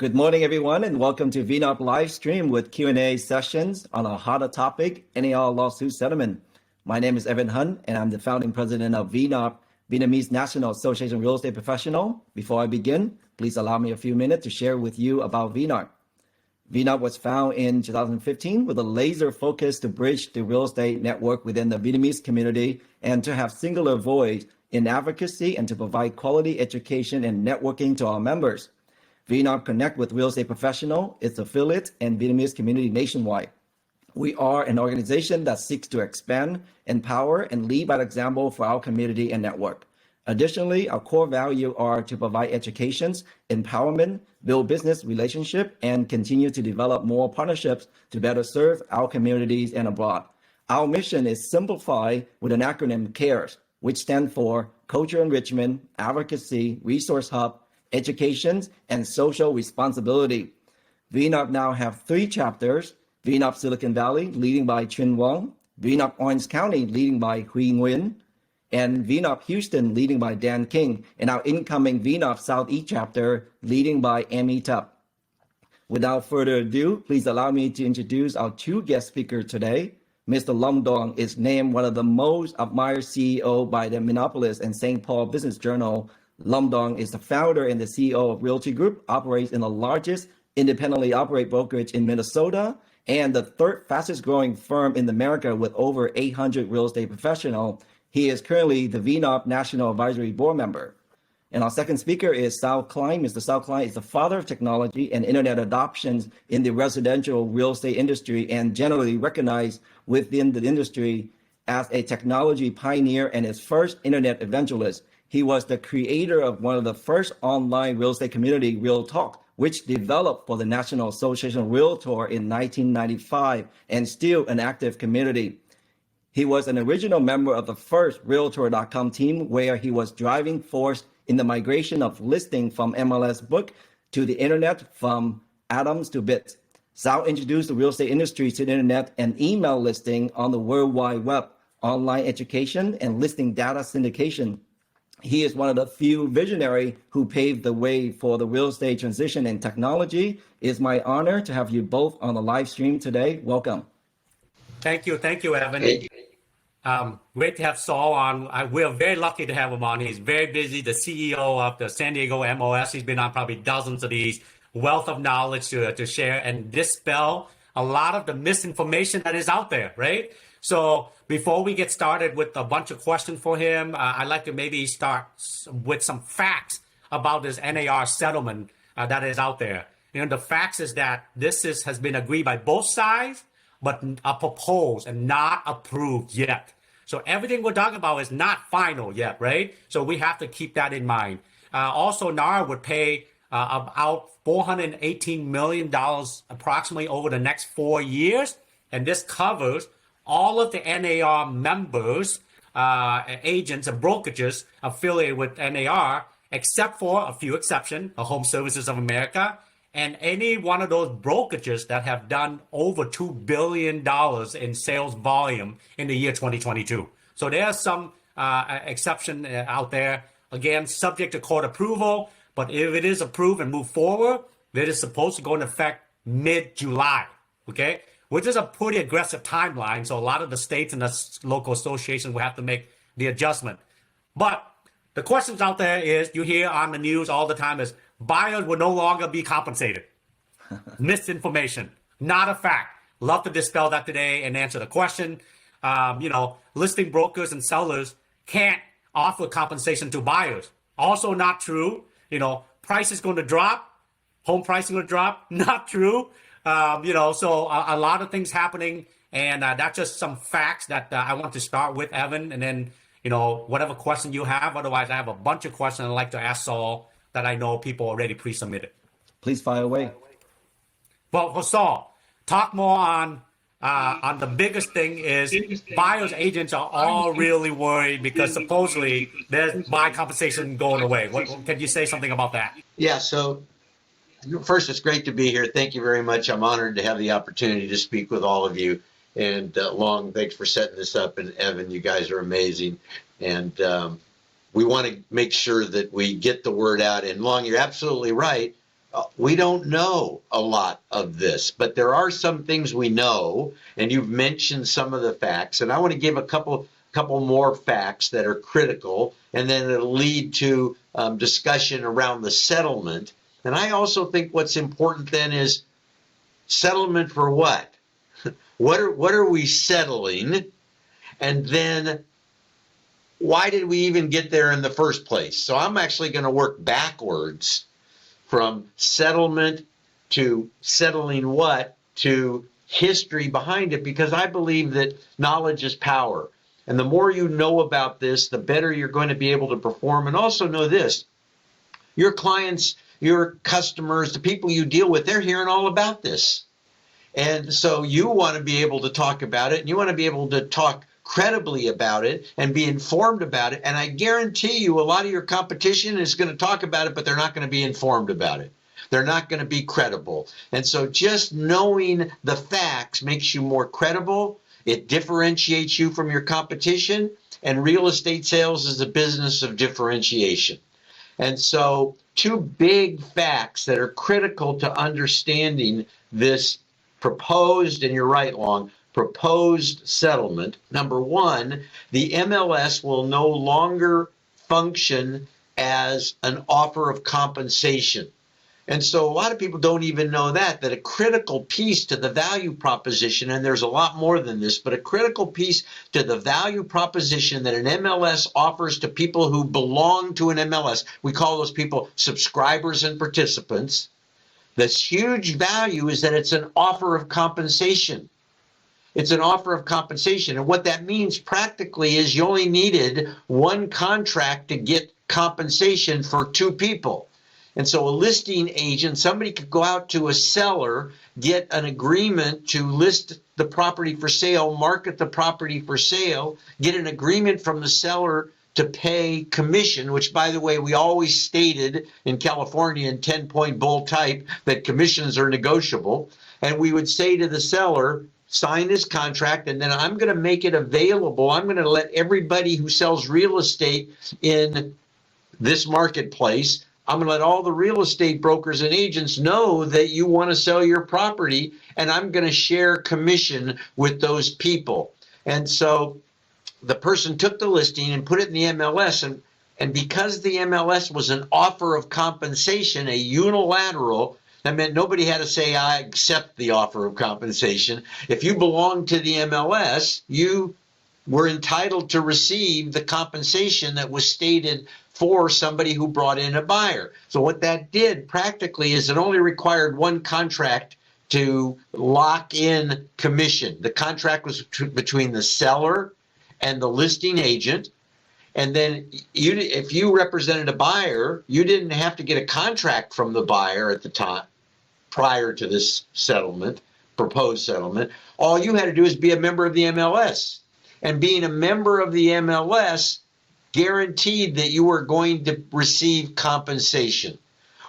Good morning, everyone, and welcome to VNAR live stream with Q&A sessions on a hotter topic, NAR Lawsuit settlement. My name is Huynh, and I'm the founding president of VNAR, Vietnamese National Association of Real Estate Professional. Before I begin, please allow me a few minutes to share with you about VNAR. VNAR was founded in 2015 with a laser focus to bridge the real estate network within the Vietnamese community and to have singular voice in advocacy and to provide quality education and networking to our members. VNAR connect with real estate professional, its affiliates, and Vietnamese community nationwide. We are an organization that seeks to expand, empower, and lead by example for our community and network. Additionally, our core values are to provide educations, empowerment, build business relationship, and continue to develop more partnerships to better serve our communities and abroad. Our mission is simplified with an acronym CARES, which stands for Culture Enrichment, Advocacy, Resource Hub, Education, and Social Responsibility. VNAR now have 3 chapters: VNAR Silicon Valley, leading by Trung, VNAR Orange County, leading by Huynh, and VNAR Houston, leading by Dan King, and our incoming VNAR Southeast chapter, leading by Amy Tup. Without further ado, please allow me to introduce our 2 guest speakers today. Mr. Doan is named one of the most admired CEO by the Minneapolis and St. Paul Business Journal. Doan is the founder and the CEO of Realty Group, operates in the largest independently operated brokerage in Minnesota, and the 3rd fastest growing firm in America with over 800 real estate professionals. He is currently the VNAR National Advisory Board member. And our second speaker is Saul Klein. Mr. Saul Klein is the father of technology and internet adoptions in the residential real estate industry and generally recognized within the industry as a technology pioneer and its first internet evangelist. He was the creator of one of the first online real estate community, Real Talk, which developed for the National Association of Realtors in 1995 and still an active community. He was an original member of the first Realtor.com team, where he was driving force in the migration of listing from MLS book to the internet from atoms to bits. Saul introduced the real estate industry to the internet and email listing on the World Wide Web, online education, and listing data syndication. He is one of the few visionaries who paved the way for the real estate transition and technology. It is my honor to have you both on the live stream today. Welcome. Thank you, Evan. Great to have Saul on. We are very lucky to have him on. He's very busy, the CEO of the San Diego MOS. He's been on probably dozens of these, wealth of knowledge to share and dispel a lot of the misinformation that is out there, right? So before we get started with a bunch of questions for him, I'd like to maybe start with some facts about this NAR settlement that is out there. You know, the facts is that this has been agreed by both sides, but are proposed and not approved yet. So everything we're talking about is not final yet, right? So we have to keep that in mind. Also, NAR would pay about $418 million approximately over the next 4 years. And this covers all of the NAR members, agents and brokerages affiliated with NAR, except for a few exceptions, Home Services of America, and any one of those brokerages that have done over $2 billion in sales volume in the year 2022. So there's some exception out there, again, subject to court approval, but if it is approved and move forward, it is supposed to go into effect mid-July, okay? Which is a pretty aggressive timeline, so a lot of the states and the local associations will have to make the adjustment. But the questions out there is, you hear on the news all the time is, buyers will no longer be compensated. Misinformation, not a fact. Love to dispel that today and answer the question. Listing brokers and sellers can't offer compensation to buyers. Also not true. Price is going to drop. Home pricing will drop. Not true. So a lot of things happening, and that's just some facts that I want to start with, Evan, and then, whatever question you have. Otherwise, I have a bunch of questions I'd like to ask Saul that I know people already pre-submitted. Please fire away. Well, for Saul, talk more on the biggest thing is buyers agents are all really worried because supposedly there's buy compensation going away. Can you say something about that? Yeah, so first, it's great to be here. Thank you very much. I'm honored to have the opportunity to speak with all of you. And Long, thanks for setting this up. And Evan, you guys are amazing. And we want to make sure that we get the word out. And Long, you're absolutely right. We don't know a lot of this, but there are some things we know, and you've mentioned some of the facts, and I want to give a couple more facts that are critical, and then it'll lead to discussion around the settlement. And I also think what's important then is settlement for what? What are we settling? And then why did we even get there in the first place? So I'm actually going to work backwards from settlement to settling what to history behind it, because I believe that knowledge is power. And the more you know about this, the better you're going to be able to perform. And also know this, your clients, your customers, the people you deal with, they're hearing all about this. And so you want to be able to talk about it, and you want to be able to talk credibly about it and be informed about it. And I guarantee you a lot of your competition is going to talk about it, but they're not going to be informed about it. They're not going to be credible. And so just knowing the facts makes you more credible. It differentiates you from your competition. And real estate sales is a business of differentiation. And so two big facts that are critical to understanding this proposed, and you're right, Long, proposed settlement. Number one, the MLS will no longer function as an offer of compensation. And so a lot of people don't even know that a critical piece to the value proposition, and there's a lot more than this, but a critical piece to the value proposition that an MLS offers to people who belong to an MLS, we call those people subscribers and participants. This huge value is that it's an offer of compensation. It's an offer of compensation. And what that means practically is you only needed one contract to get compensation for two people. And so a listing agent, somebody could go out to a seller, get an agreement to list the property for sale, market the property for sale, get an agreement from the seller to pay commission, which, by the way, we always stated in California in 10-point bold type that commissions are negotiable. And we would say to the seller, sign this contract, and then I'm going to make it available. I'm going to let everybody who sells real estate in this marketplace, I'm going to let all the real estate brokers and agents know that you want to sell your property, and I'm going to share commission with those people. And so the person took the listing and put it in the MLS, and because the MLS was an offer of compensation, a unilateral, that meant nobody had to say, I accept the offer of compensation. If you belonged to the MLS, you were entitled to receive the compensation that was stated for somebody who brought in a buyer. So what that did practically is it only required one contract to lock in commission. The contract was between the seller and the listing agent. And then if you represented a buyer, you didn't have to get a contract from the buyer at the time prior to this settlement, proposed settlement. All you had to do is be a member of the MLS. And being a member of the MLS guaranteed that you were going to receive compensation.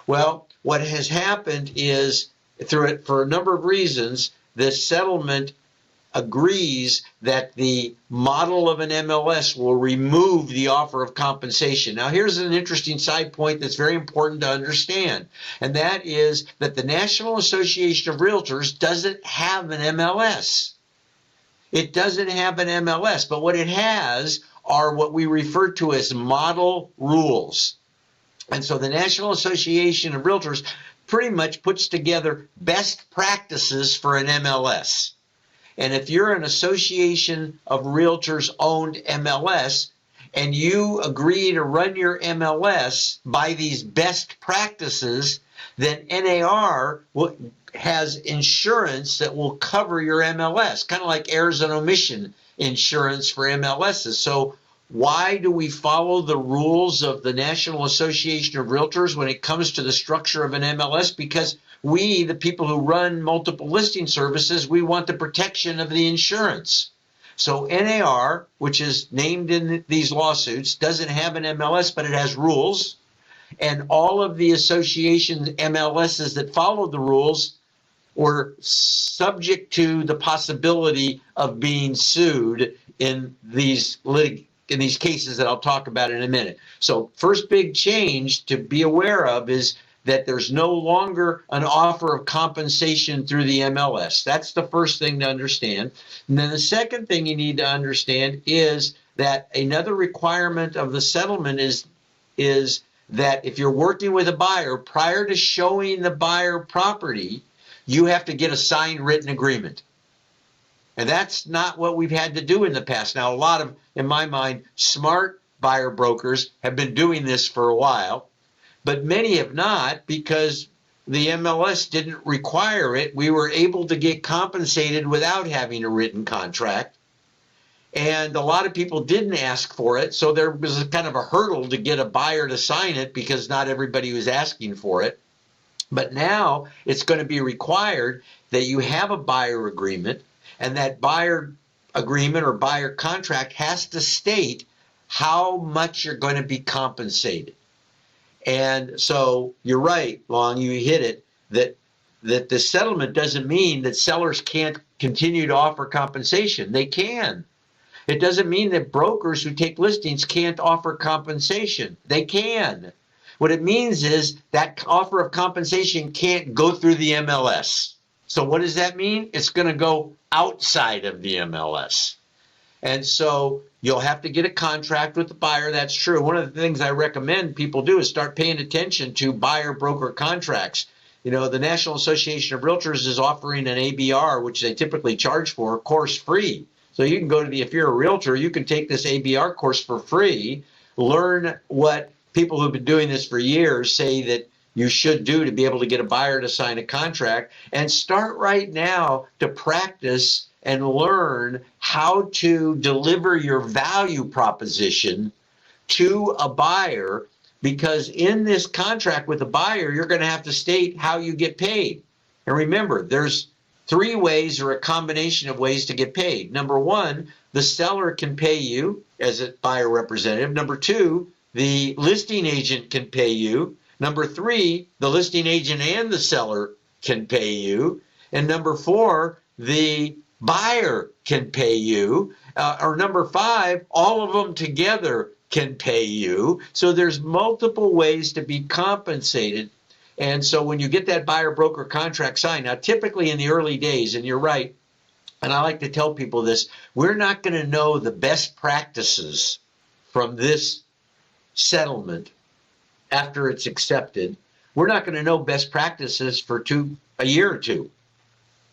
Well, what has happened is, for a number of reasons, this settlement agrees that the model of an MLS will remove the offer of compensation. Now, here's an interesting side point that's very important to understand, and that is that the National Association of Realtors doesn't have an MLS. It doesn't have an MLS, but what it has are what we refer to as model rules. And so the National Association of Realtors pretty much puts together best practices for an MLS. And if you're an association of realtors owned MLS and you agree to run your MLS by these best practices, then NAR has insurance that will cover your MLS, kind of like errors and omission insurance for MLSs. So why do we follow the rules of the National Association of Realtors when it comes to the structure of an MLS? Because we, the people who run multiple listing services, we want the protection of the insurance. So NAR, which is named in these lawsuits, doesn't have an MLS, but it has rules. And all of the association MLSs that followed the rules were subject to the possibility of being sued in these cases that I'll talk about in a minute. So first big change to be aware of is that there's no longer an offer of compensation through the MLS. That's the first thing to understand. And then the second thing you need to understand is that another requirement of the settlement is that if you're working with a buyer, prior to showing the buyer property, you have to get a signed written agreement. And that's not what we've had to do in the past. Now, a lot of, in my mind, smart buyer brokers have been doing this for a while, but many have not because the MLS didn't require it. We were able to get compensated without having a written contract. And a lot of people didn't ask for it. So there was a kind of a hurdle to get a buyer to sign it because not everybody was asking for it. But now it's going to be required that you have a buyer agreement, and that buyer agreement or buyer contract has to state how much you're going to be compensated. And so you're right, Long, you hit it, that the settlement doesn't mean that sellers can't continue to offer compensation. They can. It doesn't mean that brokers who take listings can't offer compensation. They can. What it means is that offer of compensation can't go through the MLS. So what does that mean? It's going to go outside of the MLS. And so you'll have to get a contract with the buyer. That's true. One of the things I recommend people do is start paying attention to buyer-broker contracts. You know, the National Association of Realtors is offering an ABR, which they typically charge for, course free. So you can go to if you're a realtor, you can take this ABR course for free, learn what people who've been doing this for years say that you should do to be able to get a buyer to sign a contract, and start right now to practice and learn how to deliver your value proposition to a buyer, because in this contract with a buyer, you're going to have to state how you get paid. And remember, there's 3 ways or a combination of ways to get paid. Number 1, the seller can pay you as a buyer representative. Number 2, the listing agent can pay you. Number 3, the listing agent and the seller can pay you. And number 4, the buyer can pay you. Or number 5, all of them together can pay you. So there's multiple ways to be compensated. And so when you get that buyer-broker contract signed, now typically in the early days, and you're right, and I like to tell people this, we're not going to know the best practices from this settlement after it's accepted. We're not going to know best practices for a year or two,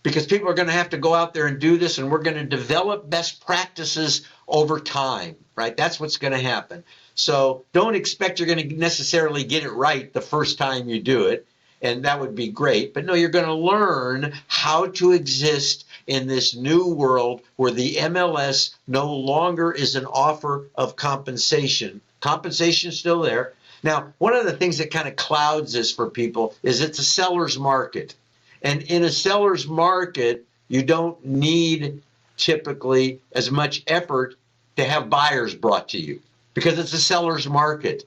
because people are going to have to go out there and do this, and we're going to develop best practices over time, right? That's what's going to happen. So don't expect you're going to necessarily get it right the first time you do it, and that would be great. But no, you're going to learn how to exist in this new world where the MLS no longer is an offer of compensation. Compensation's still there. Now, one of the things that kind of clouds this for people is it's a seller's market. And in a seller's market, you don't need typically as much effort to have buyers brought to you, because it's a seller's market.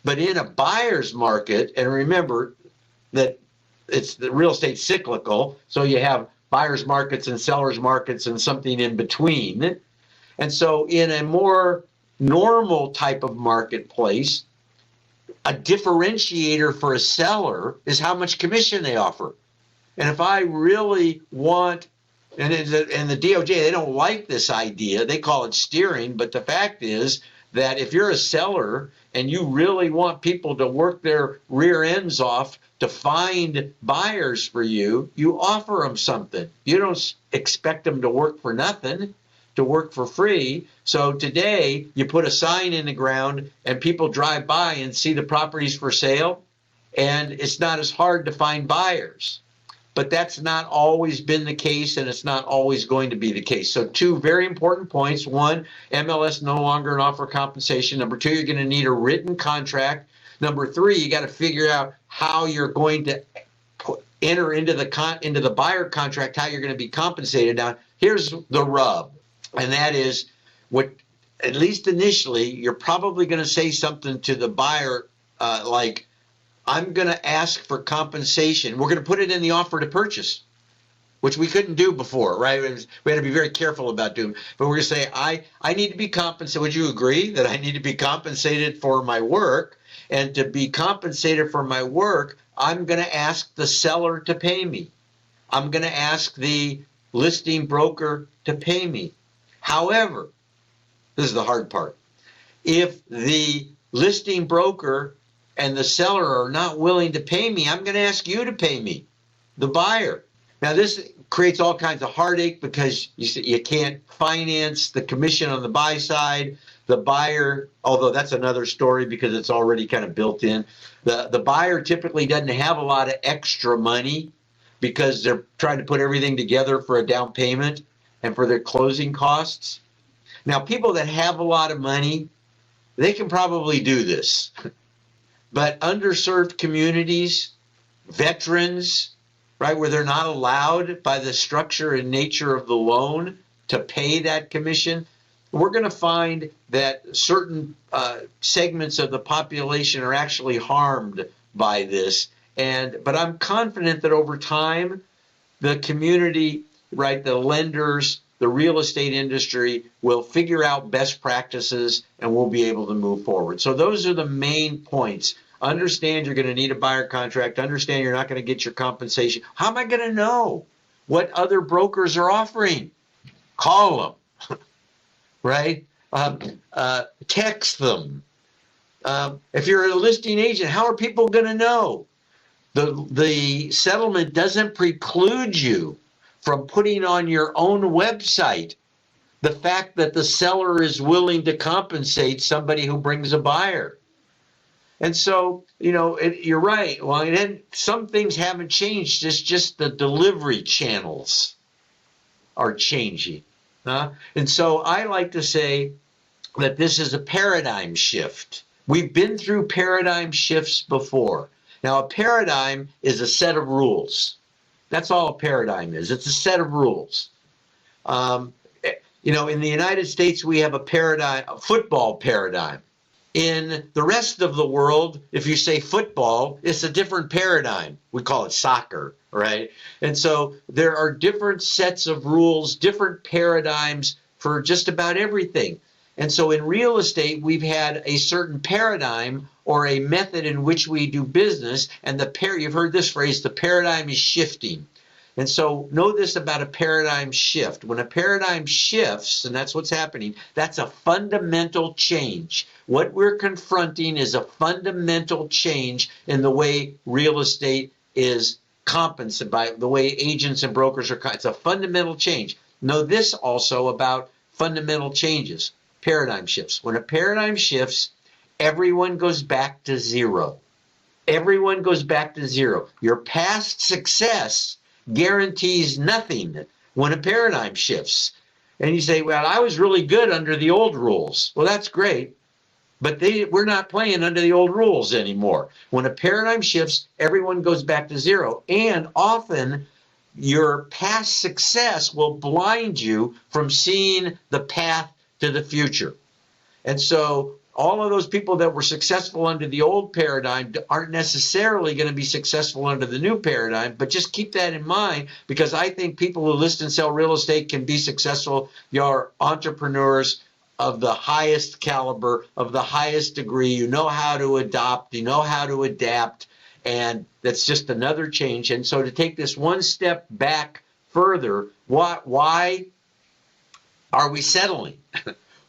But in a buyer's market, and remember that it's the real estate cyclical, so you have buyer's markets and seller's markets and something in between. And so in a more normal type of marketplace, a differentiator for a seller is how much commission they offer. And if I really want, and the DOJ, they don't like this idea. They call it steering. But the fact is that if you're a seller and you really want people to work their rear ends off to find buyers for you, you offer them something. You don't expect them to work for nothing, to work for free. So today you put a sign in the ground and people drive by and see the properties for sale, and it's not as hard to find buyers. But that's not always been the case, and it's not always going to be the case. So 2 very important points. 1, MLS no longer an offer compensation. Number 2, you're going to need a written contract. Number 3, you got to figure out how you're going to enter into the buyer contract, how you're going to be compensated. Now, here's the rub, and that is what, at least initially, you're probably going to say something to the buyer like, I'm going to ask for compensation. We're going to put it in the offer to purchase, which we couldn't do before, right? We had to be very careful about doing. But we're going to say, I need to be compensated. Would you agree that I need to be compensated for my work? And to be compensated for my work, I'm going to ask the seller to pay me. I'm going to ask the listing broker to pay me. However, this is the hard part. If the listing broker and the seller are not willing to pay me, I'm going to ask you to pay me, the buyer. Now, this creates all kinds of heartache because you can't finance the commission on the buy side. The buyer, although that's another story because it's already kind of built in, the buyer typically doesn't have a lot of extra money because they're trying to put everything together for a down payment and for their closing costs. Now, people that have a lot of money, they can probably do this. But underserved communities, veterans, right, where they're not allowed by the structure and nature of the loan to pay that commission, we're going to find that certain segments of the population are actually harmed by this. But I'm confident that over time, the community, right, the lenders, the real estate industry will figure out best practices and we'll be able to move forward. So those are the main points. Understand you're going to need a buyer contract. Understand you're not going to get your compensation. How am I going to know what other brokers are offering? Call them, right? Text them. If you're a listing agent, how are people going to know? The settlement doesn't preclude you from putting on your own website the fact that the seller is willing to compensate somebody who brings a buyer. And so, you're right. Well, some things haven't changed. It's just the delivery channels are changing. And so I like to say that this is a paradigm shift. We've been through paradigm shifts before. Now, a paradigm is a set of rules. That's all a paradigm is. It's a set of rules. In the United States, we have a football paradigm. In the rest of the world, if you say football, it's a different paradigm. We call it soccer, right? And so there are different sets of rules, different paradigms for just about everything. And so in real estate, we've had a certain paradigm or a method in which we do business, and you've heard this phrase, the paradigm is shifting. And so know this about a paradigm shift. When a paradigm shifts, and that's what's happening, that's a fundamental change. What we're confronting is a fundamental change in the way real estate is compensated, by the way agents and brokers are. It's a fundamental change. Know this also about fundamental changes, paradigm shifts. When a paradigm shifts, everyone goes back to zero. Everyone goes back to zero. Your past success guarantees nothing when a paradigm shifts. And you say, well, I was really good under the old rules. Well, that's great, but we're not playing under the old rules anymore. When a paradigm shifts, everyone goes back to zero. And often your past success will blind you from seeing the path to the future. And so all of those people that were successful under the old paradigm aren't necessarily going to be successful under the new paradigm, but just keep that in mind, because I think people who list and sell real estate can be successful. You're entrepreneurs of the highest caliber, of the highest degree. You know how to adopt, you know how to adapt, and that's just another change. And so to take this one step back further, why are we settling?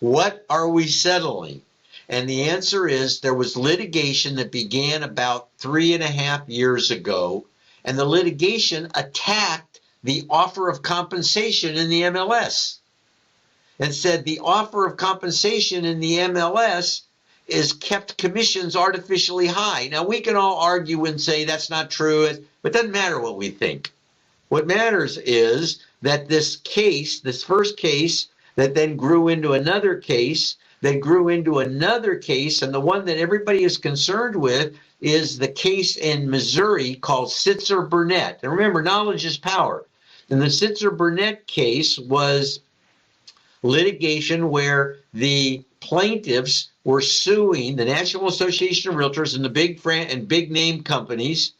What are we settling? And the answer is there was litigation that began about 3.5 years ago, and the litigation attacked the offer of compensation in the MLS and said the offer of compensation in the MLS is kept commissions artificially high. Now, we can all argue and say that's not true, but it doesn't matter what we think. What matters is that this first case that then grew into another case, that grew into another case, and the one that everybody is concerned with is the case in Missouri called Sitzer-Burnett. And remember, knowledge is power. And the Sitzer-Burnett case was litigation where the plaintiffs were suing the National Association of Realtors and the big name companies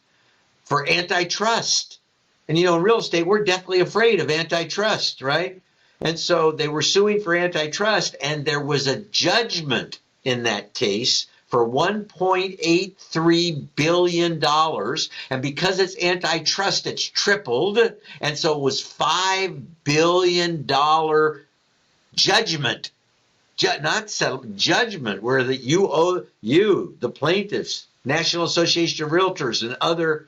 for antitrust. And in real estate, we're deathly afraid of antitrust, right? And so they were suing for antitrust, and there was a judgment in that case for $1.83 billion. And because it's antitrust, it's tripled. And so it was $5 billion judgment, not settlement, judgment, where the plaintiffs, National Association of Realtors, and other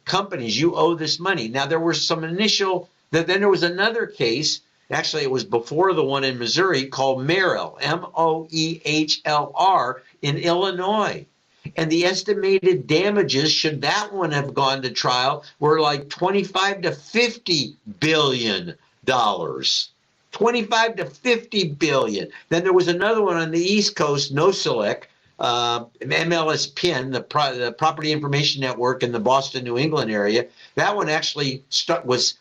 companies, you owe this money. Now, there were some then there was another case. Actually, it was before the one in Missouri, called Merrill, Moehlr, in Illinois. And the estimated damages, should that one have gone to trial, were like $25 to $50 billion. 25 to 50 billion. Then there was another one on the East Coast, NOSELEC, MLS PIN, the Property Information Network in the Boston, New England area. That one actually was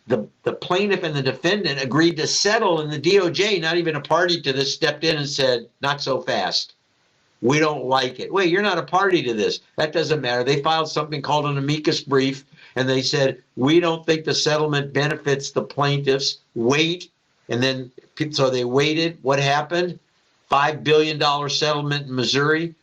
the plaintiff and the defendant agreed to settle, and the DOJ, not even a party to this, stepped in and said, not so fast. We don't like it. Wait, you're not a party to this. That doesn't matter. They filed something called an amicus brief, and they said, we don't think the settlement benefits the plaintiffs. Wait. And then, so they waited. What happened? $5 billion settlement in Missouri,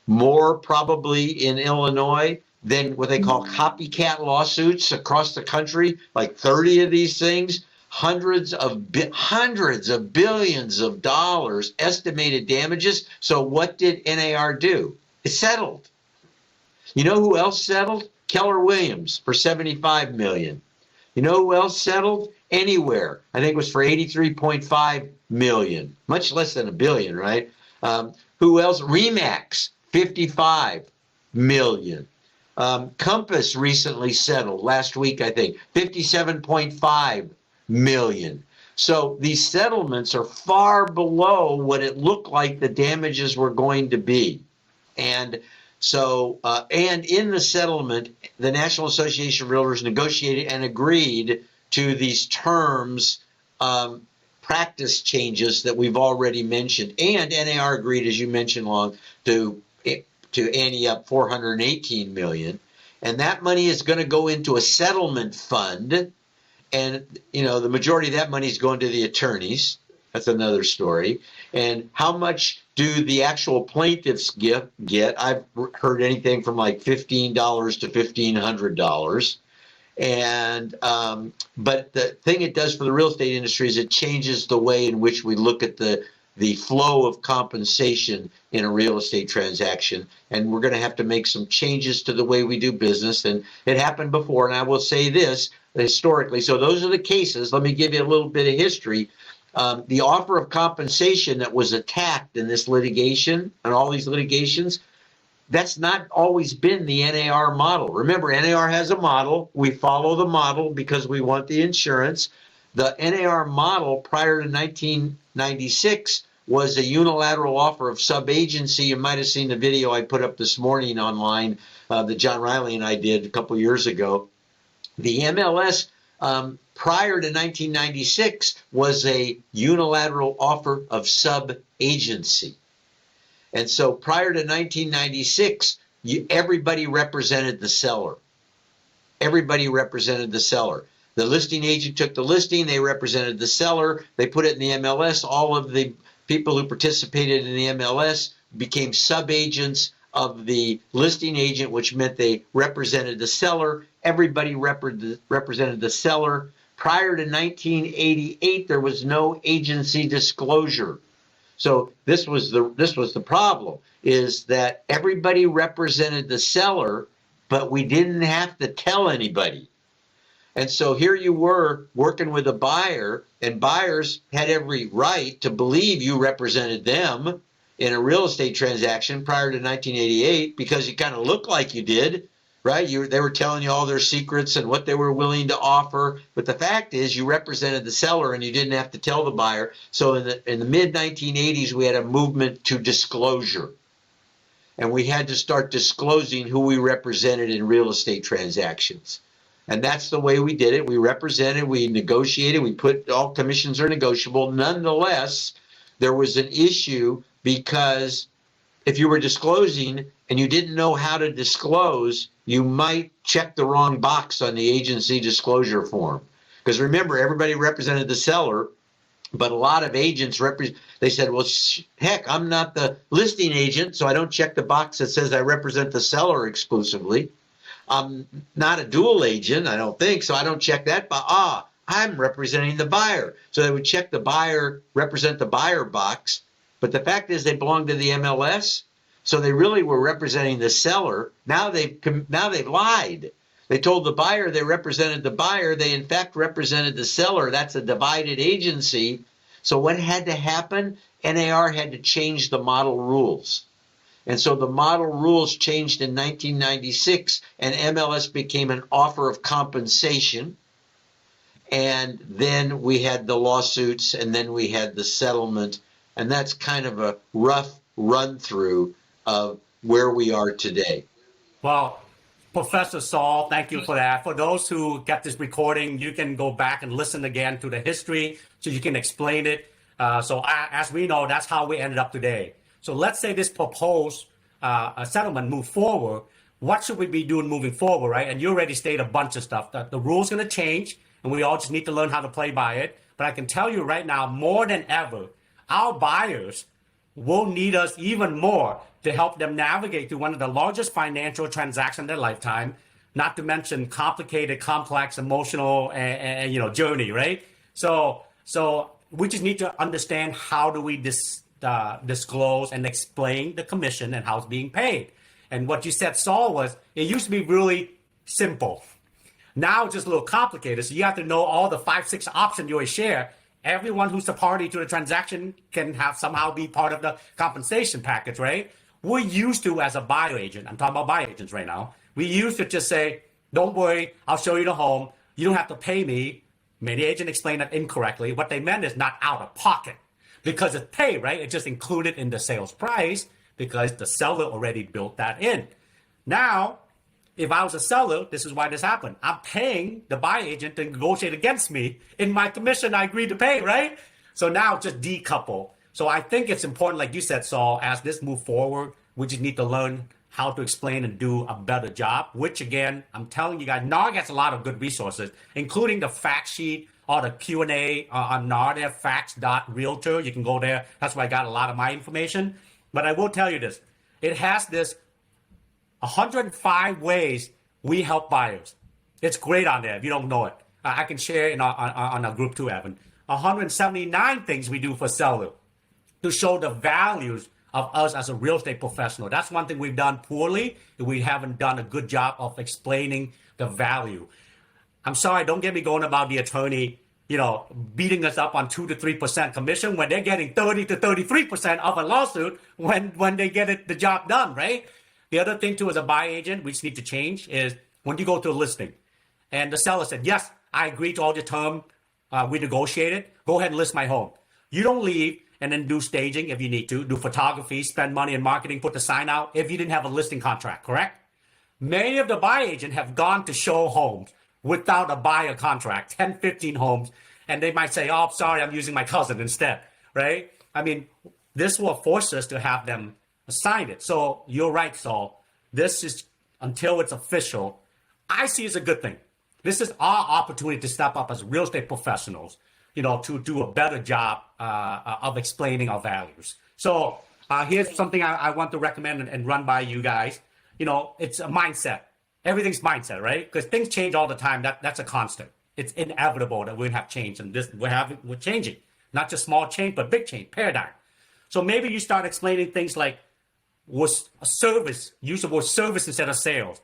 more probably in Illinois. Then what they call copycat lawsuits across the country, like 30 of these things, hundreds of billions of dollars estimated damages. So what did NAR do? It settled. You know who else settled? Keller Williams for $75 million. You know who else settled? Anywhere. I think it was for $83.5 million, much less than $1 billion, right? Who else? Remax, $55 million. Compass recently settled last week, I think, $57.5 million. So these settlements are far below what it looked like the damages were going to be. And so, and in the settlement, the National Association of Realtors negotiated and agreed to these terms, practice changes that we've already mentioned. And NAR agreed, as you mentioned, Long, to ante up $418 million. And that money is going to go into a settlement fund. And, you know, the majority of that money is going to the attorneys. That's another story. And how much do the actual plaintiffs get? I've heard anything from like $15 to $1,500. And but the thing it does for the real estate industry is it changes the way in which we look at the flow of compensation in a real estate transaction. And we're going to have to make some changes to the way we do business. And it happened before. And I will say this historically. So those are the cases. Let me give you a little bit of history. The offer of compensation that was attacked in this litigation and all these litigations, that's not always been the NAR model. Remember, NAR has a model. We follow the model because we want the insurance. The NAR model prior to 1996 was a unilateral offer of sub-agency. You might have seen the video I put up this morning online that John Riley and I did a couple years ago. The MLS prior to 1996 was a unilateral offer of sub-agency. And so prior to 1996, everybody represented the seller. Everybody represented the seller. The listing agent took the listing, they represented the seller, they put it in the MLS. All of the people who participated in the MLS became sub-agents of the listing agent, which meant they represented the seller. Everybody represented the seller. Prior to 1988, there was no agency disclosure. So this was the problem, is that everybody represented the seller, but we didn't have to tell anybody. And so here you were working with a buyer, and buyers had every right to believe you represented them in a real estate transaction prior to 1988 because you kind of looked like you did, right? They were telling you all their secrets and what they were willing to offer. But the fact is you represented the seller and you didn't have to tell the buyer. So in the mid-1980s, we had a movement to disclosure. And we had to start disclosing who we represented in real estate transactions. And that's the way we did it. We represented, we negotiated, we put all commissions are negotiable. Nonetheless, there was an issue because if you were disclosing and you didn't know how to disclose, you might check the wrong box on the agency disclosure form. Because remember, everybody represented the seller, But a lot of agents they said, well, heck, I'm not the listing agent, so I don't check the box that says I represent the seller exclusively. I'm not a dual agent, I don't think, so I don't check that box. I'm representing the buyer. So they would check the buyer, represent the buyer box. But the fact is they belong to the MLS, so they really were representing the seller. Now they've lied. They told the buyer they represented the buyer. They, in fact, represented the seller. That's a divided agency. So what had to happen? NAR had to change the model rules. And so the model rules changed in 1996, and MLS became an offer of compensation. And then we had the lawsuits, and then we had the settlement. And that's kind of a rough run through of where we are today. Well, Professor Saul, thank you for that. For those who get this recording, you can go back and listen again to the history so you can explain it. As we know, that's how we ended up today. So let's say this proposed settlement move forward. What should we be doing moving forward, right? And you already stated a bunch of stuff. The rules going to change, and we all just need to learn how to play by it. But I can tell you right now, more than ever, our buyers will need us even more to help them navigate through one of the largest financial transactions in their lifetime, not to mention complicated, complex, emotional, and journey, right? So we just need to understand how do we disclose and explain the commission and how it's being paid. And what you said, Saul, was it used to be really simple. Now it's just a little complicated. So you have to know all the 5-6 options you always share. Everyone who's a party to the transaction can somehow be part of the compensation package, right? We're used to, as a buyer agent, I'm talking about buyer agents right now, we used to just say, don't worry, I'll show you the home. You don't have to pay me. Many agents explain that incorrectly. What they meant is not out of pocket because it's paid, right? It's just included in the sales price because the seller already built that in. Now, if I was a seller, this is why this happened. I'm paying the buyer agent to negotiate against me in my commission I agreed to pay, right? So now just decouple. So I think it's important, like you said, Saul, as this move forward, we just need to learn how to explain and do a better job, which again, I'm telling you guys, NAR gets a lot of good resources, including the fact sheet or the Q&A on NAR, there, facts.realtor. You can go there. That's where I got a lot of my information. But I will tell you this. It has this 105 ways we help buyers. It's great on there if you don't know it. I can share it on our group too, Evan. 179 things we do for sellers to show the values of us as a real estate professional. That's one thing we've done poorly. We haven't done a good job of explaining the value. I'm sorry, don't get me going about the attorney, beating us up on 2 to 3% commission when they're getting 30 to 33% of a lawsuit when they get the job done, right? The other thing too, as a buy agent, we just need to change is when you go to a listing and the seller said, yes, I agree to all your term, we negotiated, go ahead and list my home. You don't leave and then do staging if you need to, do photography, spend money in marketing, put the sign out if you didn't have a listing contract, correct? Many of the buy agents have gone to show homes without a buyer contract, 10, 15 homes, and they might say, oh, sorry, I'm using my cousin instead, right? I mean, this will force us to have them sign it. So you're right, Saul. This is, until it's official, I see it's a good thing. This is our opportunity to step up as real estate professionals, to do a better job of explaining our values. So here's something I want to recommend and run by you guys. It's a mindset. Everything's mindset, right? Because things change all the time. That's a constant. It's inevitable that we're gonna have change, and we're changing. Not just small change, but big change, paradigm. So maybe you start explaining things like was a service, use the word service instead of sales.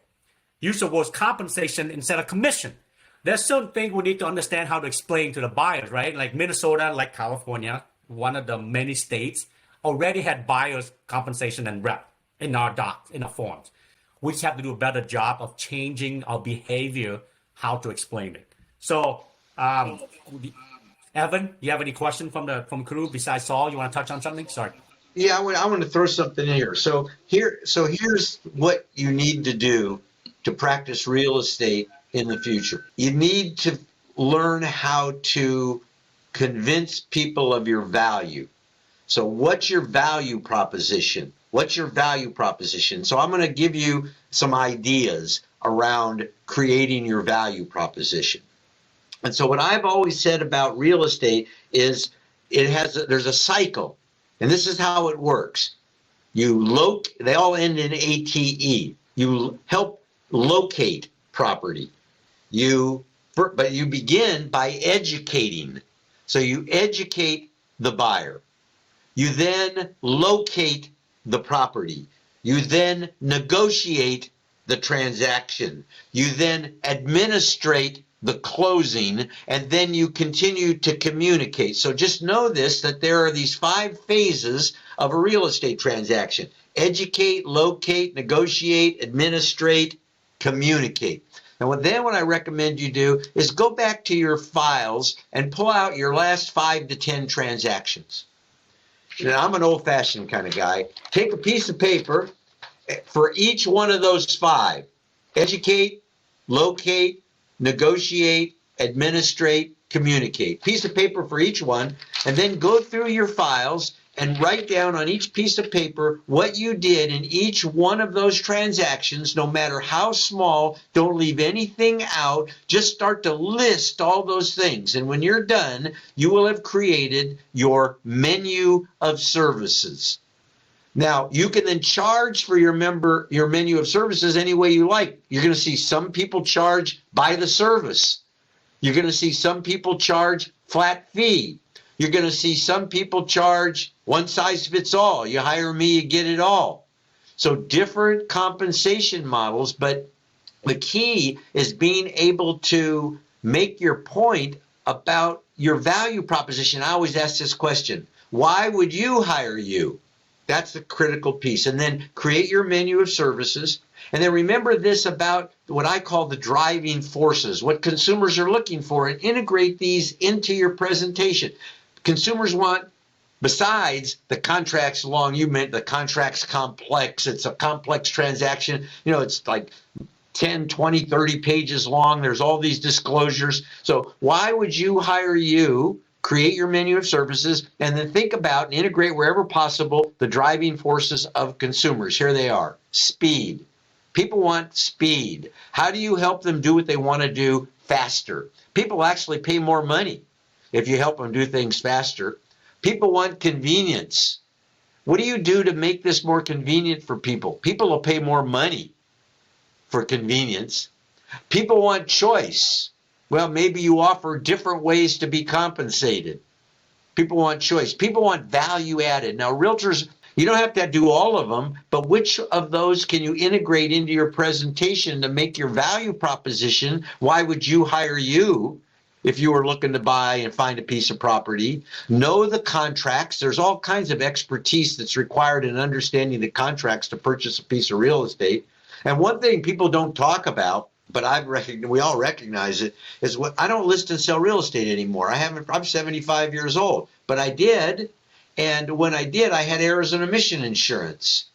Use the word compensation instead of commission. There's certain things we need to understand how to explain to the buyers, right? Like Minnesota, like California, one of the many states, already had buyers compensation and rep in our docs, in our forms. We just have to do a better job of changing our behavior, how to explain it. So, Evan, you have any question from crew besides Saul? You want to touch on something? Sorry. Yeah, I want to throw something in here. So here's what you need to do to practice real estate in the future. You need to learn how to convince people of your value. So what's your value proposition? What's your value proposition? So I'm going to give you some ideas around creating your value proposition. And so what I've always said about real estate is there's a cycle, and this is how it works. They all end in ATE. You help locate property. But you begin by educating. So you educate the buyer. You then locate the property. You then negotiate the transaction. You then administrate the closing, and then you continue to communicate. So just know this, that there are these 5 phases of a real estate transaction: educate, locate, negotiate, administrate, communicate. And what I recommend you do is go back to your files and pull out your last 5 to 10 transactions. Now, I'm an old-fashioned kind of guy. Take a piece of paper for each one of those 5. Educate, locate, negotiate, administrate, communicate. Piece of paper for each one, and then go through your files and write down on each piece of paper what you did in each one of those transactions, no matter how small. Don't leave anything out. Just start to list all those things. And when you're done, you will have created your menu of services. Now, you can then charge for your menu of services any way you like. You're going to see some people charge by the service. You're going to see some people charge flat fee. You're going to see some people charge one size fits all. You hire me, you get it all. So different compensation models, but the key is being able to make your point about your value proposition. I always ask this question: why would you hire you? That's the critical piece. And then create your menu of services. And then remember this about what I call the driving forces, what consumers are looking for, and integrate these into your presentation. Consumers want, besides the contracts long, you meant the contract's complex. It's a complex transaction. It's like 10, 20, 30 pages long. There's all these disclosures. So why would you hire you? Create your menu of services, and then think about and integrate wherever possible the driving forces of consumers. Here they are. Speed. People want speed. How do you help them do what they want to do faster? People actually pay more money if you help them do things faster. People want convenience. What do you do to make this more convenient for people? People will pay more money for convenience. People want choice. Well, maybe you offer different ways to be compensated. People want choice. People want value added. Now, realtors, you don't have to do all of them, but which of those can you integrate into your presentation to make your value proposition? Why would you hire you if you were looking to buy and find a piece of property? Know the contracts. There's all kinds of expertise that's required in understanding the contracts to purchase a piece of real estate. And one thing people don't talk about, but we all recognize it, is what I don't list and sell real estate anymore. I'm 75 years old, but I did. And when I did, I had errors and omission insurance.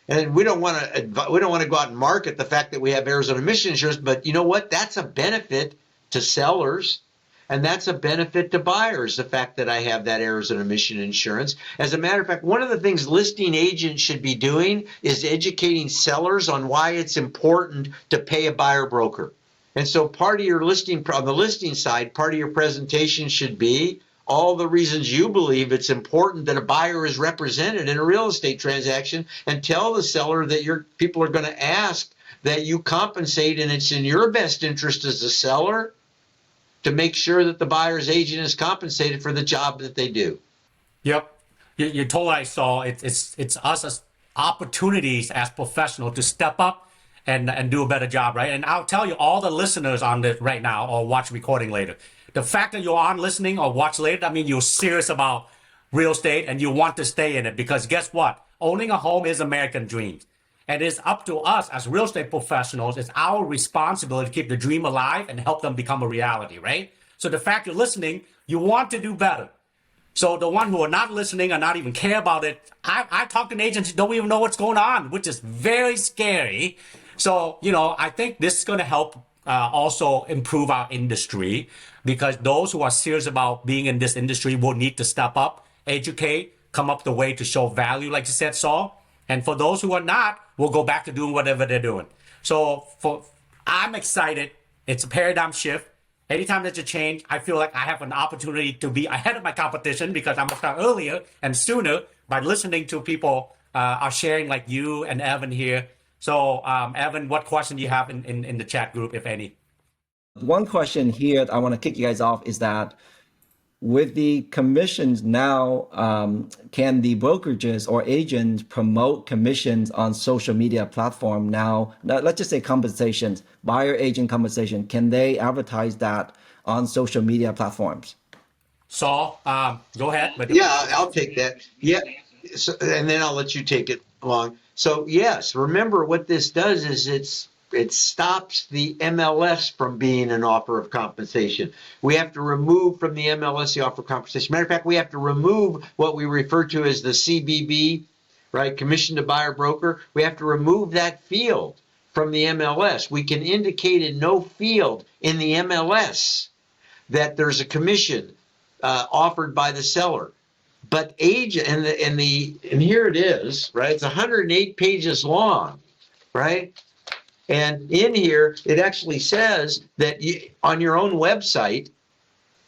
And we don't want to go out and market the fact that we have errors and omission insurance, but you know what? That's a benefit to sellers. And that's a benefit to buyers, the fact that I have that errors and omission insurance. As a matter of fact, one of the things listing agents should be doing is educating sellers on why it's important to pay a buyer broker. And so part of your listing, on the listing side, part of your presentation should be all the reasons you believe it's important that a buyer is represented in a real estate transaction, and tell the seller that your people are going to ask that you compensate, and it's in your best interest as a seller to make sure that the buyer's agent is compensated for the job that they do. Yep. You're totally right, Saul. It's us as opportunities as professionals to step up and do a better job, right? And I'll tell you, all the listeners on this right now or watch recording later, the fact that you're on listening or watch later, I mean, you're serious about real estate and you want to stay in it, because guess what? Owning a home is American dream. And it's up to us as real estate professionals. It's our responsibility to keep the dream alive and help them become a reality, right? So the fact you're listening, you want to do better. So the one who are not listening or not even care about it, I talk to agents who don't even know what's going on, which is very scary. So, I think this is going to help also improve our industry, because those who are serious about being in this industry will need to step up, educate, come up with a way to show value, like you said, Saul. And for those who are not, we'll go back to doing whatever they're doing. So I'm excited. It's a paradigm shift. Anytime there's a change, I feel like I have an opportunity to be ahead of my competition because I'm gonna start earlier and sooner by listening to people are sharing like you and Evan here. So Evan, what question do you have in the chat group, if any? One question here I want to kick you guys off is that with the commissions now, can the brokerages or agents promote commissions on social media platform now? Let's just say compensations, buyer agent compensation. Can they advertise that on social media platforms? Saul, go ahead. Yeah, I'll take that. Yeah, so, and then I'll let you take it along. So yes, remember what this does is it stops the MLS from being an offer of compensation. We have to remove from the MLS the offer of compensation. Matter of fact, we have to remove what we refer to as the CBB, right? Commission to buyer broker. We have to remove that field from the MLS. We can indicate in no field in the MLS that there's a commission offered by the seller. But agent and here it is, right? It's 108 pages long, right? And in here, it actually says that on your own website,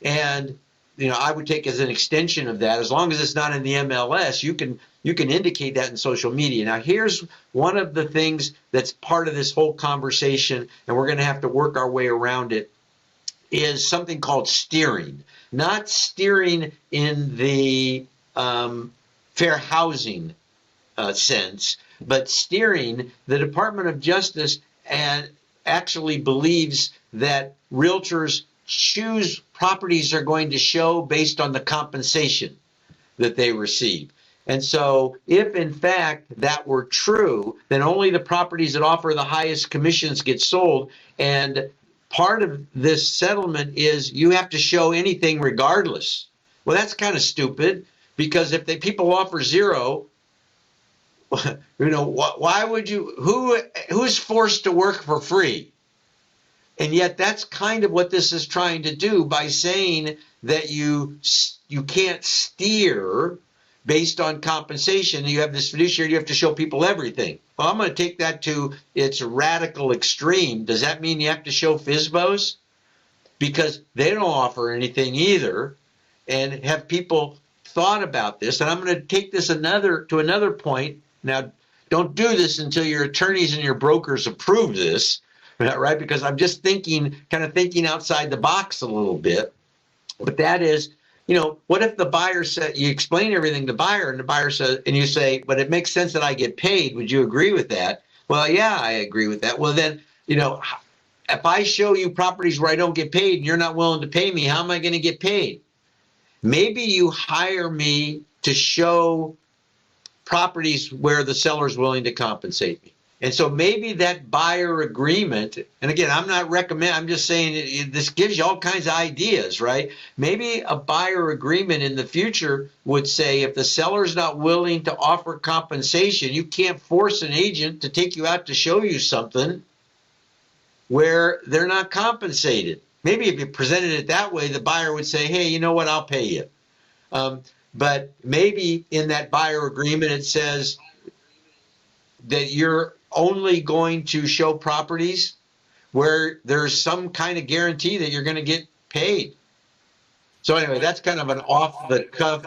and I would take as an extension of that, as long as it's not in the MLS, you can indicate that in social media. Now, here's one of the things that's part of this whole conversation, and we're going to have to work our way around it, is something called steering. Not steering in the fair housing sense, but steering. The Department of Justice and actually believes that realtors choose properties they're going to show based on the compensation that they receive. And so if in fact that were true, then only the properties that offer the highest commissions get sold. And part of this settlement is you have to show anything regardless. Well, that's kind of stupid, because if people offer zero, why would you? Who's forced to work for free? And yet, that's kind of what this is trying to do by saying that you can't steer based on compensation. You have this fiduciary. You have to show people everything. Well, I'm going to take that to its radical extreme. Does that mean you have to show FSBOs? Because they don't offer anything either. And have people thought about this? And I'm going to take this to another point. Now, don't do this until your attorneys and your brokers approve this, right? Because I'm just thinking outside the box a little bit. But that is, what if the buyer said, you explain everything to the buyer, and the buyer says, and you say, but it makes sense that I get paid. Would you agree with that? Well, yeah, I agree with that. Well, then, if I show you properties where I don't get paid and you're not willing to pay me, how am I going to get paid? Maybe you hire me to show properties where the seller is willing to compensate me. And so maybe that buyer agreement, and again, I'm not recommending, I'm just saying this gives you all kinds of ideas, right? Maybe a buyer agreement in the future would say if the seller's not willing to offer compensation, you can't force an agent to take you out to show you something where they're not compensated. Maybe if you presented it that way, the buyer would say, hey, you know what, I'll pay you. But maybe in that buyer agreement, it says that you're only going to show properties where there's some kind of guarantee that you're going to get paid. So anyway, that's kind of an off the cuff.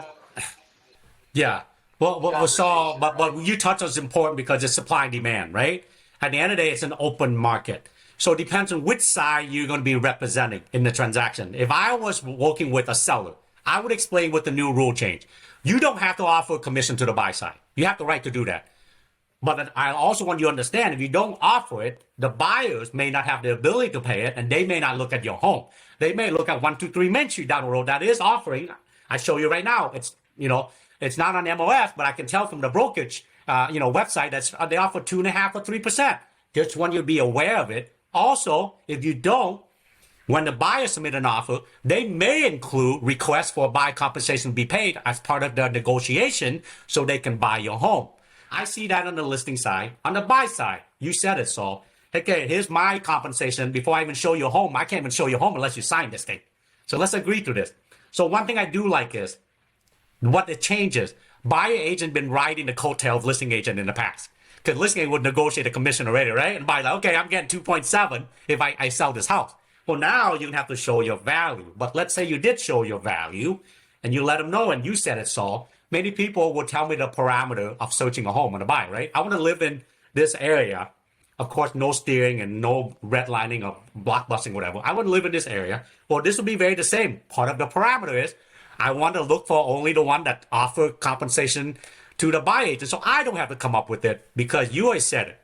Yeah. Well, Saul, but what you touched on is important because it's supply and demand, right? At the end of the day, it's an open market. So it depends on which side you're going to be representing in the transaction. If I was working with a seller, I would explain what the new rule change. You don't have to offer a commission to the buy side. You have the right to do that. But I also want you to understand, if you don't offer it, the buyers may not have the ability to pay it, and they may not look at your home. They may look at 123 Main Street down the road that is offering. I show you right now. It's it's not on MOF, but I can tell from the brokerage website that's they offer 2.5% or 3%. Just want you to be aware of it. Also, if you don't, when the buyer submit an offer, they may include requests for buy compensation to be paid as part of the negotiation so they can buy your home. I see that on the listing side. On the buy side, you said it, Saul. Okay, here's my compensation. Before I even show you a home, I can't even show you a home unless you sign this thing. So let's agree to this. So one thing I do like is what it changes. Buyer agent been riding the coattail of listing agent in the past. Because listing agent would negotiate a commission already, right? And buy like, okay, I'm getting 2.7 if I sell this house. Well, now you have to show your value. But let's say you did show your value and you let them know, and you said it, Saul. Many people will tell me the parameter of searching a home and a buy, right? I want to live in this area. Of course, no steering and no redlining or blockbusting, whatever. I want to live in this area. Well, this will be very the same. Part of the parameter is I want to look for only the one that offer compensation to the buy agent. So I don't have to come up with it because you always said it.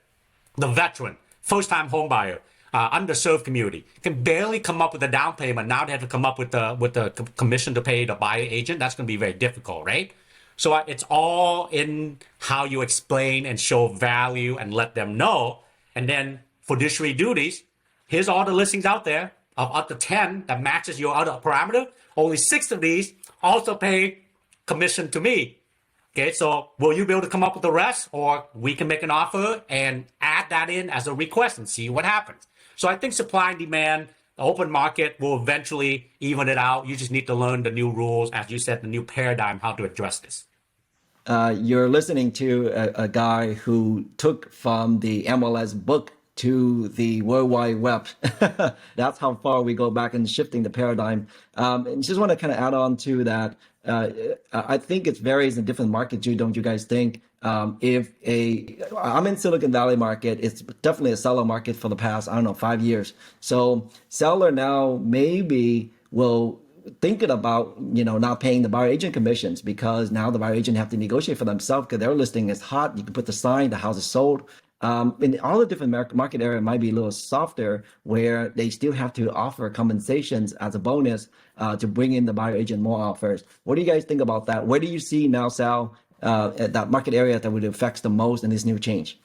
The veteran, first-time home buyer, underserved community can barely come up with a down payment. Now they have to come up with the commission to pay the buyer agent. That's going to be very difficult, right? So it's all in how you explain and show value and let them know. And then fiduciary duties, here's all the listings out there of up to 10 that matches your other parameter. Only 6 of these also pay commission to me. Okay, so will you be able to come up with the rest, or we can make an offer and add that in as a request and see what happens? So I think supply and demand, the open market will eventually even it out. You just need to learn the new rules, as you said, the new paradigm, how to address this. You're listening to a guy who took from the MLS book to the World Wide Web. That's how far we go back in shifting the paradigm. And just want to kind of add on to that. I think it varies in different markets too, don't you guys think? I'm in Silicon Valley market. It's definitely a seller market for the past, 5 years. So seller now maybe will thinking about, not paying the buyer agent commissions, because now the buyer agent have to negotiate for themselves because their listing is hot. You can put the sign, the house is sold. In all the different market area might be a little softer, where they still have to offer compensations as a bonus to bring in the buyer agent more offers. What do you guys think about that? Where do you see now, Sal, at that market area that would affect the most in this new change?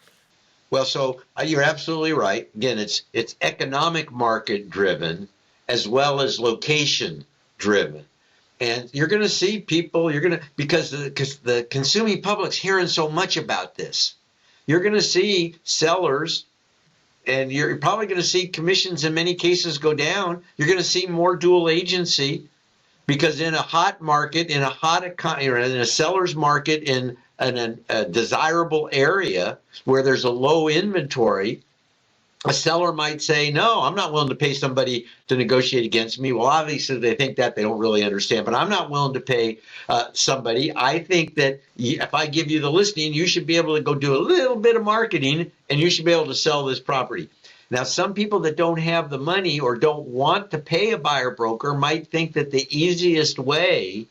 Well, so you're absolutely right. Again, it's economic market driven as well as location driven. And you're going to see people, because the consuming public's hearing so much about this. You're going to see sellers, and you're probably going to see commissions in many cases go down. You're going to see more dual agency, because in a hot market, in a seller's market, in a desirable area where there's a low inventory, a seller might say, no, I'm not willing to pay somebody to negotiate against me. Well, obviously they think that, they don't really understand, but I'm not willing to pay somebody. I think that if I give you the listing, you should be able to go do a little bit of marketing and you should be able to sell this property. Now, some people that don't have the money or don't want to pay a buyer broker might think that the easiest way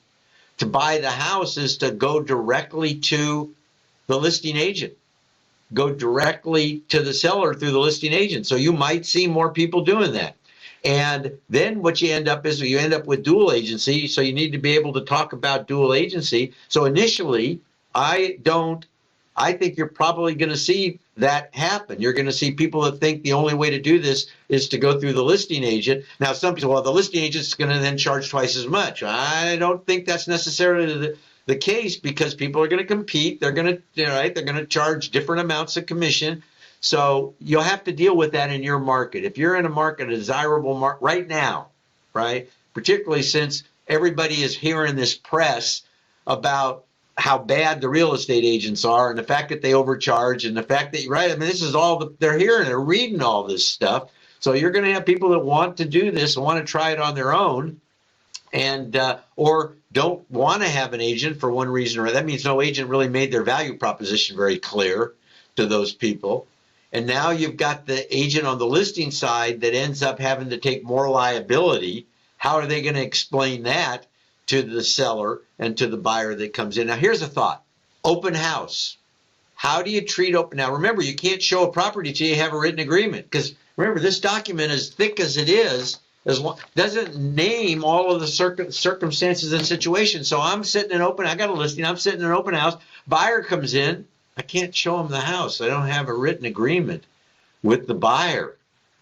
to buy the house is to go directly to the listing agent. Go directly to the seller through the listing agent. So you might see more people doing that. And then what you end up with dual agency. So you need to be able to talk about dual agency. So initially, I think you're probably going to see that happen. You're going to see people that think the only way to do this is to go through the listing agent. Now, some people, well, the listing agent's going to then charge twice as much. I don't think that's necessarily the case, because people are going to compete. They're going to charge different amounts of commission. So you'll have to deal with that in your market. If you're in a market, a desirable market right now, right, particularly since everybody is hearing this press about how bad the real estate agents are, and the fact that they overcharge, and the fact that, right, I mean, this is all they're hearing. They're reading all this stuff. So you're going to have people that want to do this and want to try it on their own, and or don't want to have an agent for one reason or that means no agent really made their value proposition very clear to those people. And now you've got the agent on the listing side that ends up having to take more liability. How are they going to explain that to the seller and to the buyer that comes in? Now, here's a thought. Open house. How do you treat open? Now, remember, you can't show a property till you have a written agreement, because remember, this document, as thick as it is, doesn't name all of the circumstances and situations. So I'm sitting in open, I got a listing, I'm sitting in an open house, buyer comes in, I can't show him the house. I don't have a written agreement with the buyer.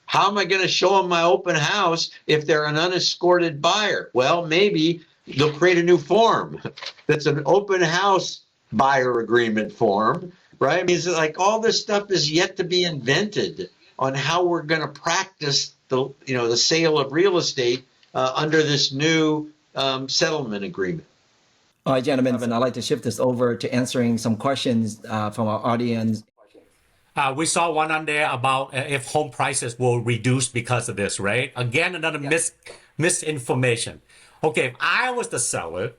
How am I going to show them my open house if they're an unescorted buyer? Well, maybe they'll create a new form that's an open house buyer agreement form, right? I mean, it's like all this stuff is yet to be invented on how we're going to practice the sale of real estate under this new settlement agreement. All right, gentlemen, I'd like to shift this over to answering some questions from our audience. We saw one on there about if home prices will reduce because of this, right? Again, another misinformation. Okay, if I was the seller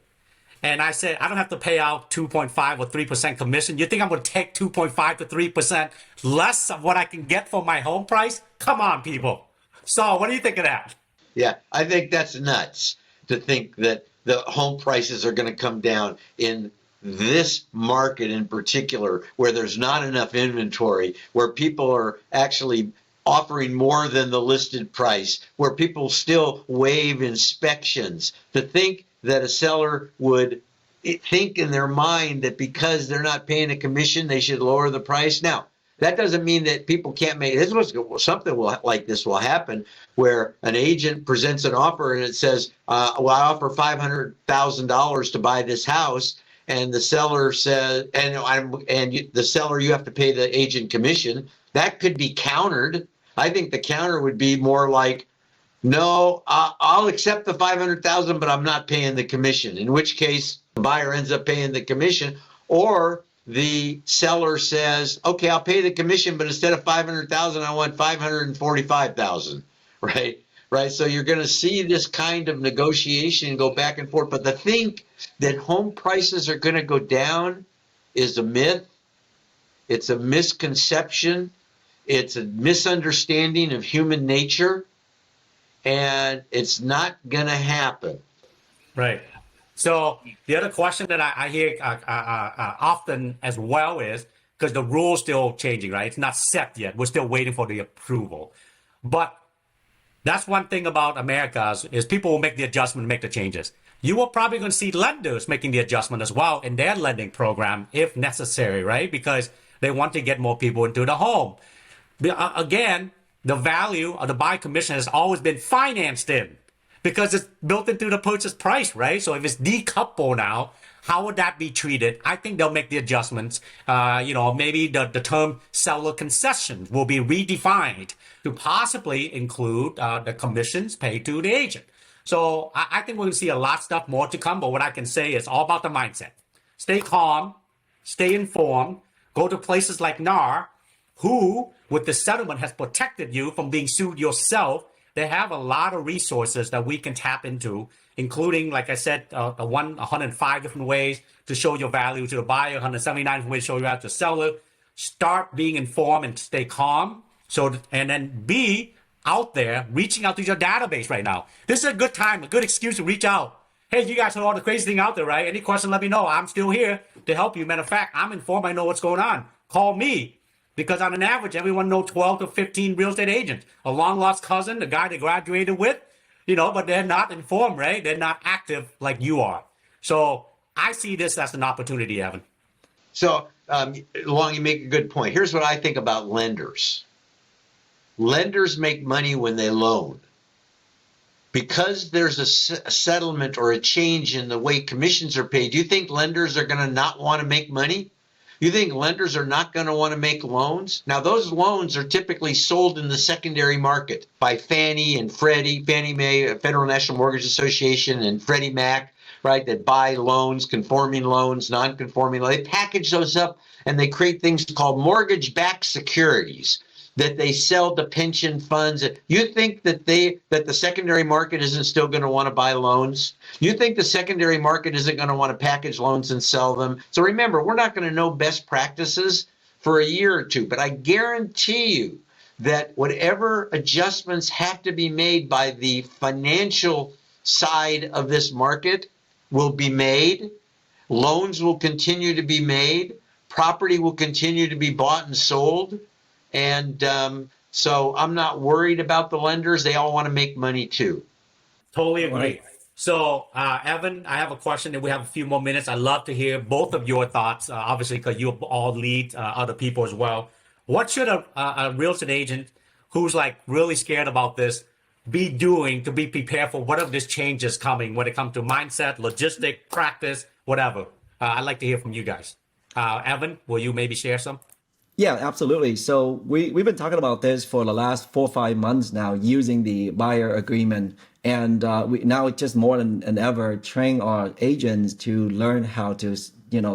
and I said I don't have to pay out 2.5 or 3% commission, you think I'm going to take 2.5 to 3% less of what I can get for my home price? Come on, people. Saul, what do you think of that? Yeah, I think that's nuts to think that the home prices are going to come down in this market in particular, where there's not enough inventory, where people are actually offering more than the listed price, where people still waive inspections. To think that a seller would think in their mind that because they're not paying a commission, they should lower the price. Now, that doesn't mean that people can't make this. Something like this will happen where an agent presents an offer and it says, "Well, I offer $500,000 to buy this house," and the seller says, the seller, you have to pay the agent commission. That could be countered. I think the counter would be more like, "No, I'll accept the 500,000, but I'm not paying the commission." In which case, the buyer ends up paying the commission, or the seller says, "Okay, I'll pay the commission, but instead of 500,000, I want 545,000." Right? Right. So you're going to see this kind of negotiation go back and forth. But to think that home prices are going to go down is a myth. It's a misconception. It's a misunderstanding of human nature, and it's not going to happen. Right. So the other question that I hear often as well is, because the rule's still changing, right? It's not set yet. We're still waiting for the approval. But that's one thing about America is people will make the adjustment, make the changes. You are probably going to see lenders making the adjustment as well in their lending program if necessary, right? Because they want to get more people into the home. Again, the value of the buy commission has always been financed in, because it's built into the purchase price, right? So if it's decoupled now, how would that be treated? I think they'll make the adjustments. Maybe the term seller concessions will be redefined to possibly include the commissions paid to the agent. So I think we're going to see a lot of stuff more to come. But what I can say is all about the mindset. Stay calm, stay informed, go to places like NAR, who, with the settlement, has protected you from being sued yourself. They have a lot of resources that we can tap into, including, like I said, 105 different ways to show your value to the buyer, 179 different ways to show your value to the seller. Start being informed and stay calm. And then be out there, reaching out to your database right now. This is a good time, a good excuse to reach out. Hey, you guys heard all the crazy thing out there, right? Any question, let me know. I'm still here to help you. Matter of fact, I'm informed. I know what's going on. Call me. Because on an average, everyone knows 12 to 15 real estate agents. A long-lost cousin, the guy they graduated with, but they're not informed, right? They're not active like you are. So I see this as an opportunity, Evan. So, Long, you make a good point. Here's what I think about lenders. Lenders make money when they loan. Because there's a settlement or a change in the way commissions are paid, do you think lenders are going to not want to make money? You think lenders are not going to want to make loans? Now, those loans are typically sold in the secondary market by Fannie and Freddie, Fannie Mae, Federal National Mortgage Association, and Freddie Mac, right, that buy loans, conforming loans, non-conforming loans. They package those up and they create things called mortgage-backed securities that they sell to pension funds. You think that the secondary market isn't still going to want to buy loans? You think the secondary market isn't going to want to package loans and sell them? So remember, we're not going to know best practices for a year or two, but I guarantee you that whatever adjustments have to be made by the financial side of this market will be made. Loans will continue to be made. Property will continue to be bought and sold. And so I'm not worried about the lenders. They all want to make money too. Totally agree. Right. So, Evan, I have a question, and we have a few more minutes. I'd love to hear both of your thoughts, obviously, because you all lead other people as well. What should a real estate agent who's like really scared about this be doing to be prepared for whatever this change is coming when it comes to mindset, logistic, practice, whatever? I'd like to hear from you guys. Evan, will you maybe share some? Yeah, absolutely. So we've been talking about this for the last 4 or 5 months now, using the buyer agreement. And we now just more than ever train our agents to learn how to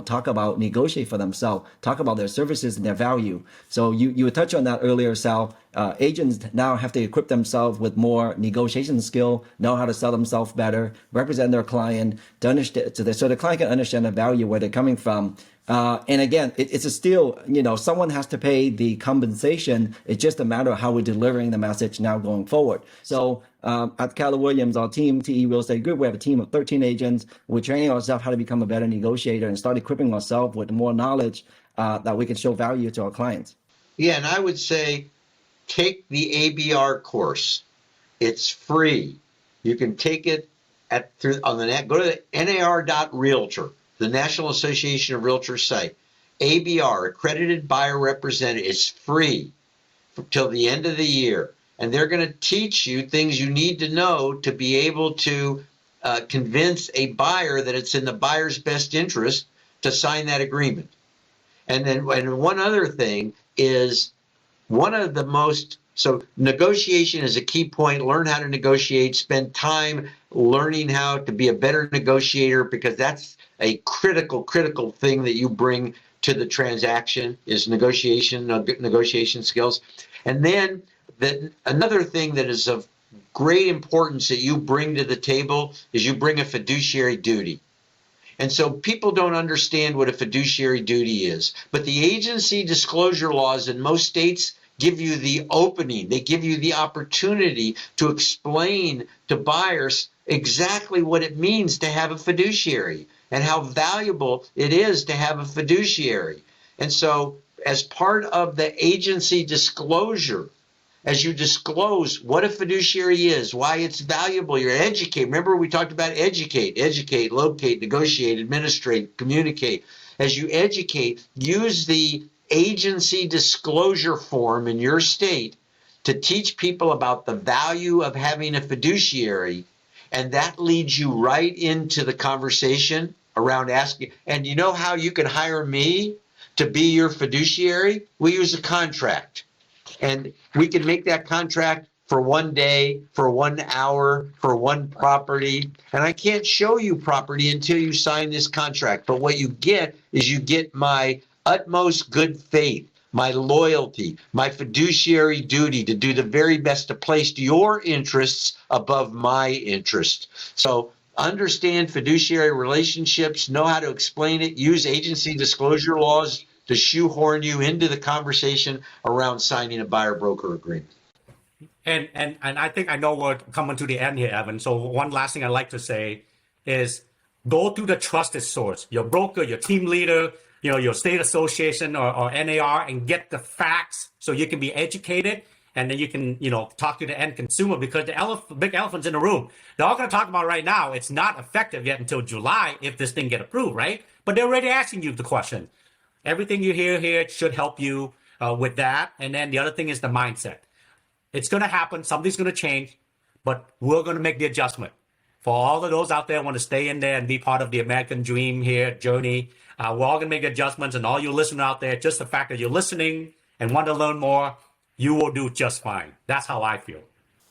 talk about negotiate for themselves, talk about their services and their value. So you touched on that earlier, Sal. Agents now have to equip themselves with more negotiation skill, know how to sell themselves better, represent their client, to understand, so the client can understand the value, where they're coming from. And again, it's a still, someone has to pay the compensation. It's just a matter of how we're delivering the message now going forward. So at Keller Williams, our team, TE Real Estate Group, we have a team of 13 agents. We're training ourselves how to become a better negotiator and start equipping ourselves with more knowledge that we can show value to our clients. Yeah, and I would say take the ABR course. It's free. You can take it on the net. Go to NAR.Realtor, the National Association of Realtors site. ABR, Accredited Buyer Representative. It's free till the end of the year. And they're going to teach you things you need to know to be able to convince a buyer that it's in the buyer's best interest to sign that agreement. And one other thing is, so negotiation is a key point. Learn how to negotiate, spend time learning how to be a better negotiator, because that's a critical thing that you bring to the transaction is negotiation skills. And then another thing that is of great importance that you bring to the table is you bring a fiduciary duty. And so people don't understand what a fiduciary duty is. But the agency disclosure laws in most states give you the opening. They give you the opportunity to explain to buyers exactly what it means to have a fiduciary and how valuable it is to have a fiduciary. And so as part of the agency disclosure, as you disclose what a fiduciary is, why it's valuable, you educate. Remember, we talked about educate, locate, negotiate, administrate, communicate. As you educate, use the agency disclosure form in your state to teach people about the value of having a fiduciary. And that leads you right into the conversation around asking, and you know how you can hire me to be your fiduciary? We use a contract. And we can make that contract for 1 day, for 1 hour, for one property. And I can't show you property until you sign this contract. But what you get is you get my utmost good faith, my loyalty, my fiduciary duty to do the very best to place your interests above my interest. So understand fiduciary relationships, know how to explain it, use agency disclosure laws to shoehorn you into the conversation around signing a buyer-broker agreement. And I think I know we're coming to the end here, Evan. So one last thing I'd like to say is go to the trusted source, your broker, your team leader, your state association or NAR, and get the facts so you can be educated. And then you can, talk to the end consumer, because the big elephant's in the room. They're all going to talk about right now. It's not effective yet until July if this thing get approved, right? But they're already asking you the question. Everything you hear here should help you with that. And then the other thing is the mindset. It's going to happen. Something's going to change, but we're going to make the adjustment. For all of those out there who want to stay in there and be part of the American dream here, journey, we're all going to make adjustments. And all you listeners out there, just the fact that you're listening and want to learn more, you will do just fine. That's how I feel.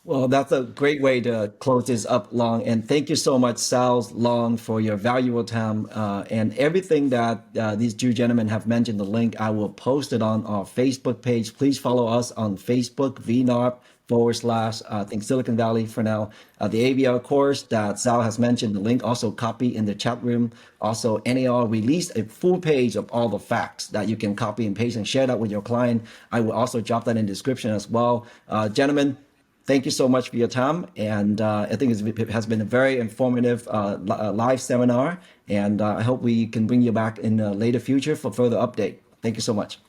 Well, that's a great way to close this up, Long. And thank you so much, Sal, Long, for your valuable time and everything that these two gentlemen have mentioned. The link, I will post it on our Facebook page. Please follow us on Facebook, VNARP / I think Silicon Valley for now. The ABR course that Sal has mentioned, the link also copy in the chat room. Also, NAR released a full page of all the facts that you can copy and paste and share that with your client. I will also drop that in the description as well. Gentlemen, thank you so much for your time. And I think it has been a very informative live seminar. And I hope we can bring you back in the later future for further update. Thank you so much.